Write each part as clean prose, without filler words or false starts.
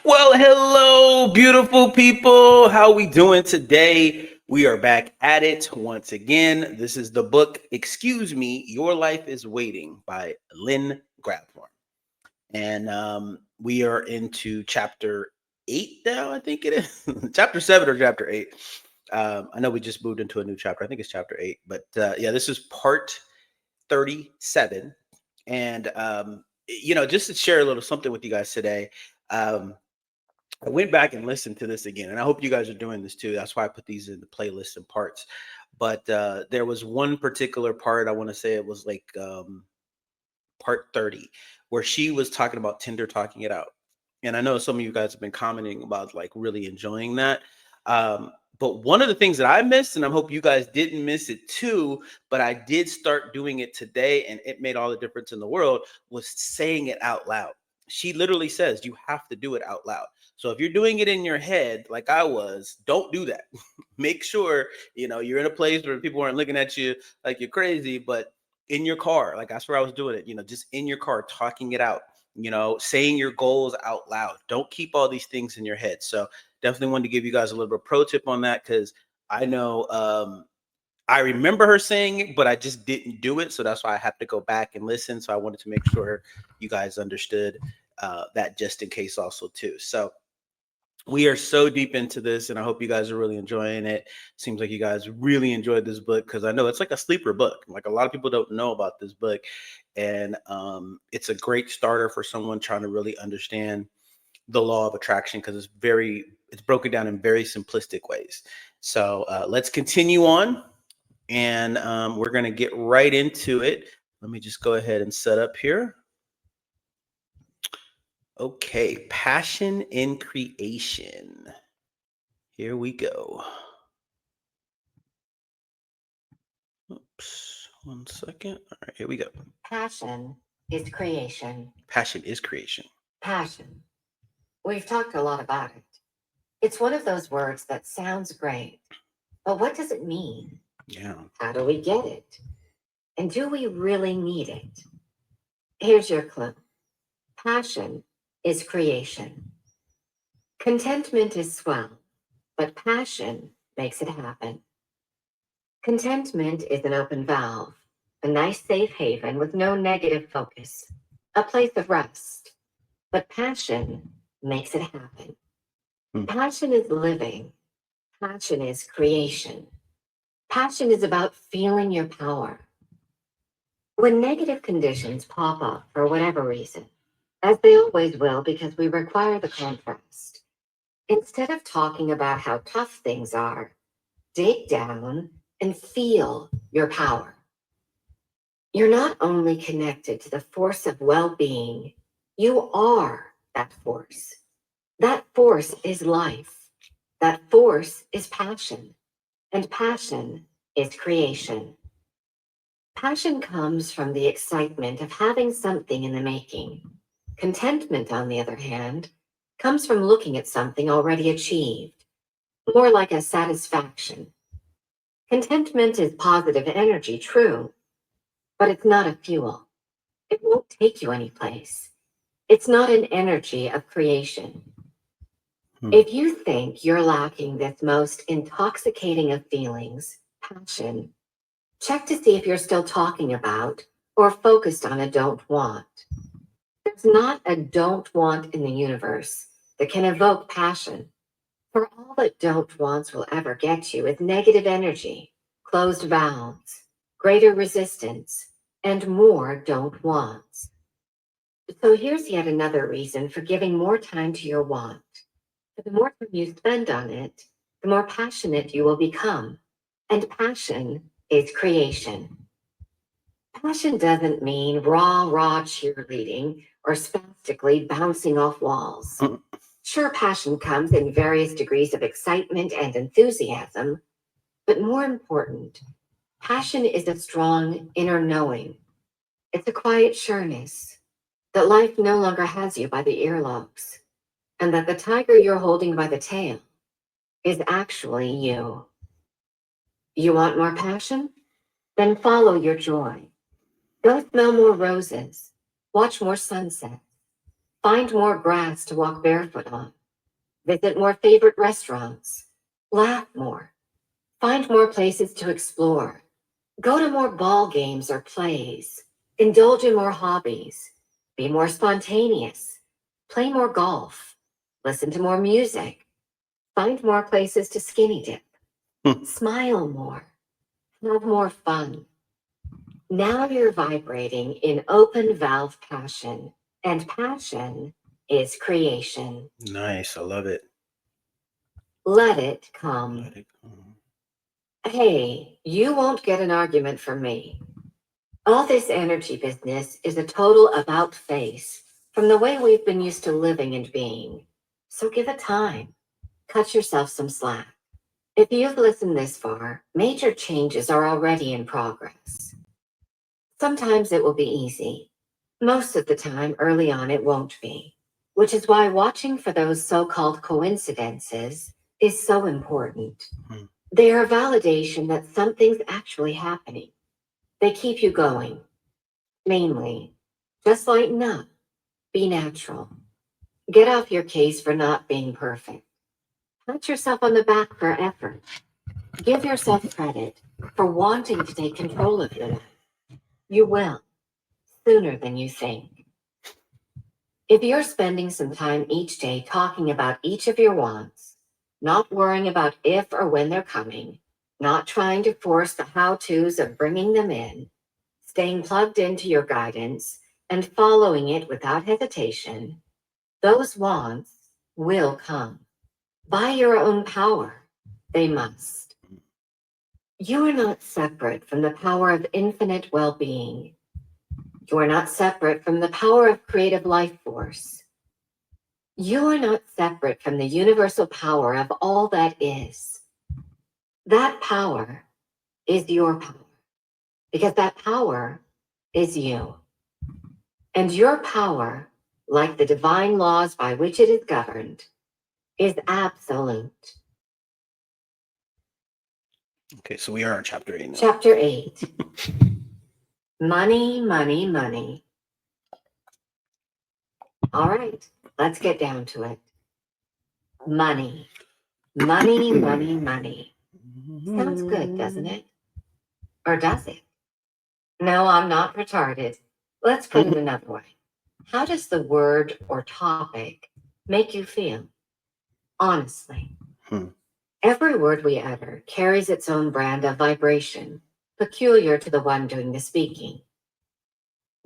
Well, hello, beautiful people. How we doing today? We are back at it once again. This is the book, Excuse Me, Your Life is Waiting by Lynn Grabhorn. And we are into chapter 8 now, I think it is. Chapter 7 or chapter 8. I know we just moved into a new chapter. I think it's chapter 8. But yeah, this is part 37. And, just to share a little something with you guys today. I went back and listened to this again, and I hope you guys are doing this too. That's why I put these in the playlist and parts. But there was one particular part, I want to say it was like part 30, where she was talking about Tinder talking it out. And I know some of you guys have been commenting about like really enjoying that. But one of the things that I missed, and I hope you guys didn't miss it too, but I did start doing it today, and it made all the difference in the world, was saying it out loud. She literally says you have to do it out loud. So if you're doing it in your head, like I was, don't do that. Make sure, you're in a place where people aren't looking at you like you're crazy, but in your car, like that's where I was doing it, just in your car, talking it out, saying your goals out loud. Don't keep all these things in your head. So definitely wanted to give you guys a little bit of pro tip on that, because I know I remember her saying it, but I just didn't do it. So that's why I have to go back and listen. So I wanted to make sure you guys understood that just in case also too. So we are so deep into this, and I hope you guys are really enjoying it. Seems like you guys really enjoyed this book, because I know it's like a sleeper book. Like a lot of people don't know about this book, and it's a great starter for someone trying to really understand the law of attraction, because it's broken down in very simplistic ways. So let's continue on, and we're going to get right into it. Let me just go ahead and set up here. Okay, passion in creation. Here we go. Oops, 1 second. All right, here we go. Passion is creation. Passion is creation. Passion. We've talked a lot about it. It's one of those words that sounds great, but what does it mean? Yeah. How do we get it? And do we really need it? Here's your clue. Passion is creation. Contentment is swell, but passion makes it happen. Contentment is an open valve, a nice safe haven with no negative focus, a place of rest. But passion makes it happen. Passion is living. Passion is creation. Passion is about feeling your power. When negative conditions pop up for whatever reason, as they always will because we require the contrast, instead of talking about how tough things are, dig down and feel your power. You're not only connected to the force of well-being, you are that force. That force is life. That force is passion. And passion is creation. Passion comes from the excitement of having something in the making. Contentment, on the other hand, comes from looking at something already achieved, more like a satisfaction. Contentment is positive energy, true, but it's not a fuel. It won't take you anyplace. It's not an energy of creation. If you think you're lacking this most intoxicating of feelings, passion, check to see if you're still talking about or focused on a don't want. There's not a don't want in the universe that can evoke passion. For all that don't wants will ever get you is negative energy, closed valves, greater resistance, and more don't wants. So here's yet another reason for giving more time to your want. For the more time you spend on it, the more passionate you will become. And passion is creation. Passion doesn't mean raw cheerleading or spastically bouncing off walls. Sure, passion comes in various degrees of excitement and enthusiasm, but more important, passion is a strong inner knowing. It's a quiet sureness that life no longer has you by the earlobes, and that the tiger you're holding by the tail is actually you. You want more passion? Then follow your joy. Go smell more roses. Watch more sunsets. Find more grass to walk barefoot on. Visit more favorite restaurants. Laugh more. Find more places to explore. Go to more ball games or plays. Indulge in more hobbies. Be more spontaneous. Play more golf. Listen to more music. Find more places to skinny dip. Smile more. Have more fun. Now you're vibrating in open valve passion, and passion is creation. Nice. I love it. Let it come. Let it come. Hey, you won't get an argument from me. All this energy business is a total about face from the way we've been used to living and being. So give it time. Cut yourself some slack. If you've listened this far, major changes are already in progress. Sometimes it will be easy. Most of the time, early on, it won't be, which is why watching for those so-called coincidences is so important. They are a validation that something's actually happening. They keep you going. Mainly, just lighten up. Be natural. Get off your case for not being perfect. Pat yourself on the back for effort. Give yourself credit for wanting to take control of your life. You will, sooner than you think. If you're spending some time each day talking about each of your wants, not worrying about if or when they're coming, not trying to force the how-tos of bringing them in, staying plugged into your guidance and following it without hesitation, those wants will come. By your own power, they must. You are not separate from the power of infinite well-being. You are not separate from the power of creative life force. You are not separate from the universal power of all that is. That power is your power, because that power is you. And your power, like the divine laws by which it is governed, is absolute. Okay, so we are on chapter 8 now. Chapter 8. Money, money, money. All right, let's get down to it. Money. Money, money, money. Sounds good, doesn't it? Or does it? No, I'm not retarded. Let's put it another way. How does the word or topic make you feel? Honestly. Every word we utter carries its own brand of vibration, peculiar to the one doing the speaking.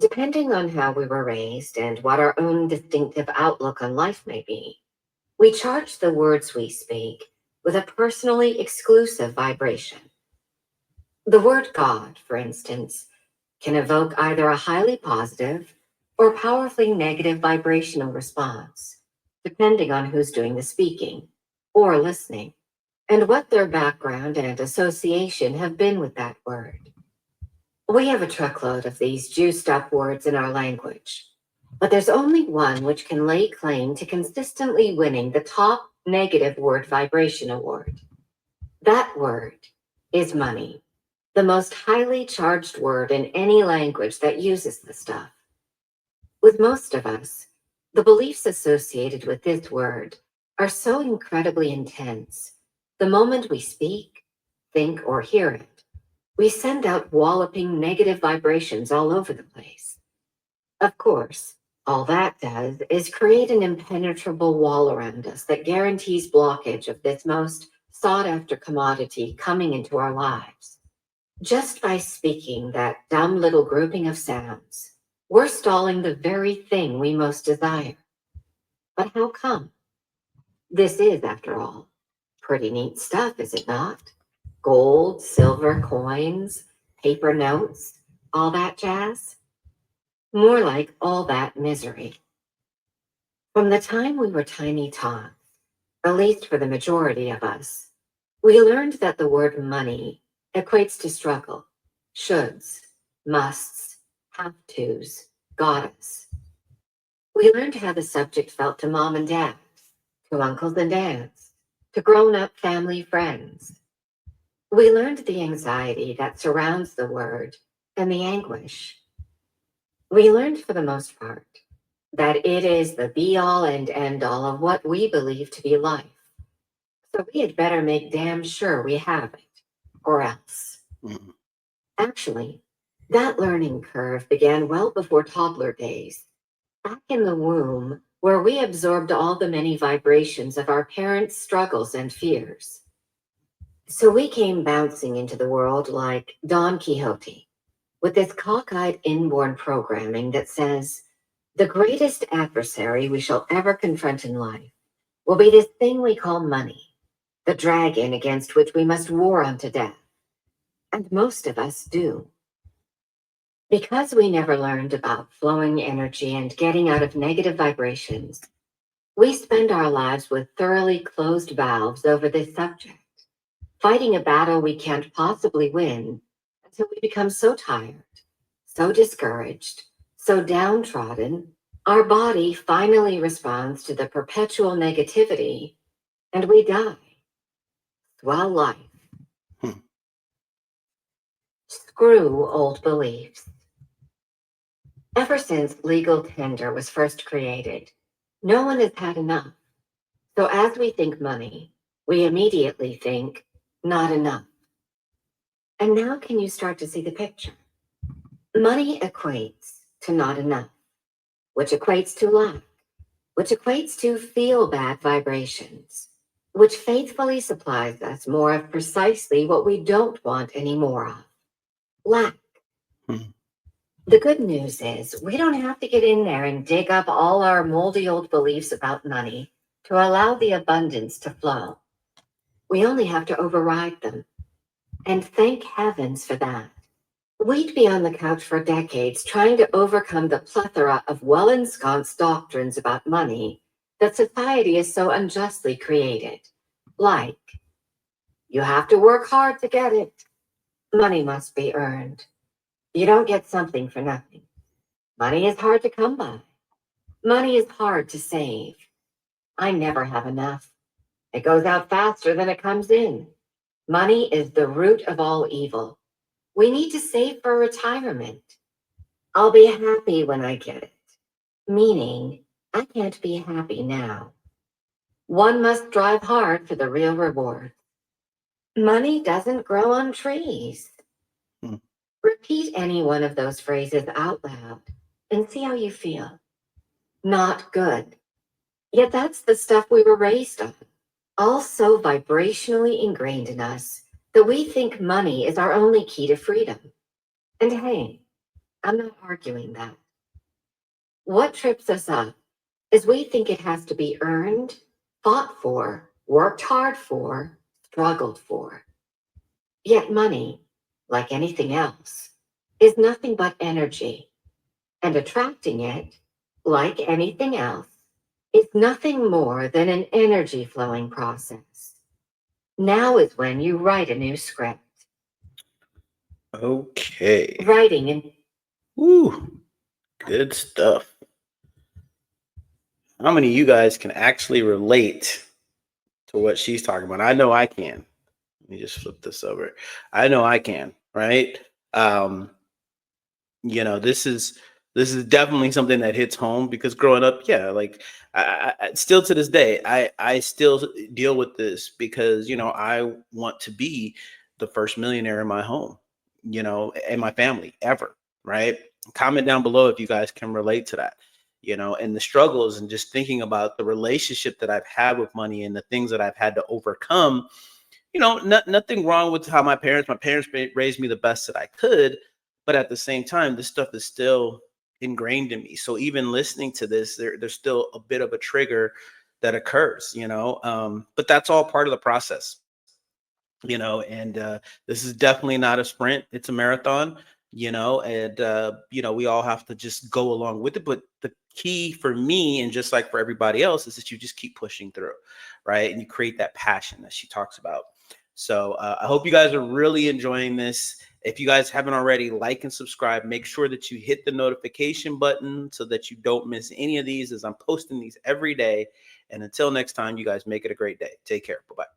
Depending on how we were raised and what our own distinctive outlook on life may be, we charge the words we speak with a personally exclusive vibration. The word God, for instance, can evoke either a highly positive or powerfully negative vibrational response, depending on who's doing the speaking or listening, and what their background and association have been with that word. We have a truckload of these juiced up words in our language, but there's only one which can lay claim to consistently winning the top negative word vibration award. That word is money, the most highly charged word in any language that uses the stuff. With most of us, the beliefs associated with this word are so incredibly intense. The moment we speak, think, or hear it, we send out walloping negative vibrations all over the place. Of course, all that does is create an impenetrable wall around us that guarantees blockage of this most sought-after commodity coming into our lives. Just by speaking that dumb little grouping of sounds, we're stalling the very thing we most desire. But how come? This is, after all, pretty neat stuff, is it not? Gold, silver coins, paper notes, all that jazz? More like all that misery. From the time we were tiny tots, at least for the majority of us, we learned that the word money equates to struggle, shoulds, musts, have-tos, gotta. We learned how the subject felt to mom and dad, to uncles and aunts, to grown-up family friends. We learned the anxiety that surrounds the word and the anguish. We learned, for the most part, that it is the be all and end all of what we believe to be life. So we had better make damn sure we have it, or else. Mm-hmm. Actually, that learning curve began well before toddler days, back in the womb, where we absorbed all the many vibrations of our parents' struggles and fears. So we came bouncing into the world like Don Quixote, with this cockeyed inborn programming that says, the greatest adversary we shall ever confront in life will be this thing we call money, the dragon against which we must war unto death. And most of us do. Because we never learned about flowing energy and getting out of negative vibrations, we spend our lives with thoroughly closed valves over this subject, fighting a battle we can't possibly win until we become so tired, so discouraged, so downtrodden, our body finally responds to the perpetual negativity and we die. Swell life. Hmm. Screw old beliefs. Ever since legal Tinder was first created, no one has had enough. So as we think money, we immediately think not enough. And now can you start to see the picture? Money equates to not enough, which equates to lack, which equates to feel bad vibrations, which faithfully supplies us more of precisely what we don't want any more of, lack. Hmm. The good news is we don't have to get in there and dig up all our moldy old beliefs about money to allow the abundance to flow. We only have to override them. And thank heavens for that. We'd be on the couch for decades trying to overcome the plethora of well-ensconced doctrines about money that society has so unjustly created. Like, you have to work hard to get it. Money must be earned. You don't get something for nothing. Money is hard to come by. Money is hard to save. I never have enough. It goes out faster than it comes in. Money is the root of all evil. We need to save for retirement. I'll be happy when I get it. Meaning, I can't be happy now. One must drive hard for the real reward. Money doesn't grow on trees. Hmm. Repeat any one of those phrases out loud and see how you feel. Not good. Yet that's the stuff we were raised on, all so vibrationally ingrained in us that we think money is our only key to freedom. And hey, I'm not arguing that. What trips us up is we think it has to be earned, fought for, worked hard for, struggled for. Yet money, like anything else, is nothing but energy, and attracting it, like anything else, is nothing more than an energy flowing process. Now is when you write a new script. Okay. Writing and Woo. Good stuff. How many of you guys can actually relate to what she's talking about? I know I can. Let me just flip this over. I know I can, right? Um, this is definitely something that hits home because growing up, yeah, like still to this day, I still deal with this because I want to be the first millionaire in my home, and my family ever, right? Comment down below if you guys can relate to that, and the struggles and just thinking about the relationship that I've had with money and the things that I've had to overcome. Nothing wrong with how my parents raised me the best that I could, but at the same time, this stuff is still ingrained in me. So even listening to this, there's still a bit of a trigger that occurs, but that's all part of the process, and this is definitely not a sprint. It's a marathon, and we all have to just go along with it. But the key for me, and just like for everybody else, is that you just keep pushing through, right? And you create that passion that she talks about. So I hope you guys are really enjoying this. If you guys haven't already, like and subscribe. Make sure that you hit the notification button so that you don't miss any of these, as I'm posting these every day. And until next time, you guys make it a great day. Take care. Bye-bye.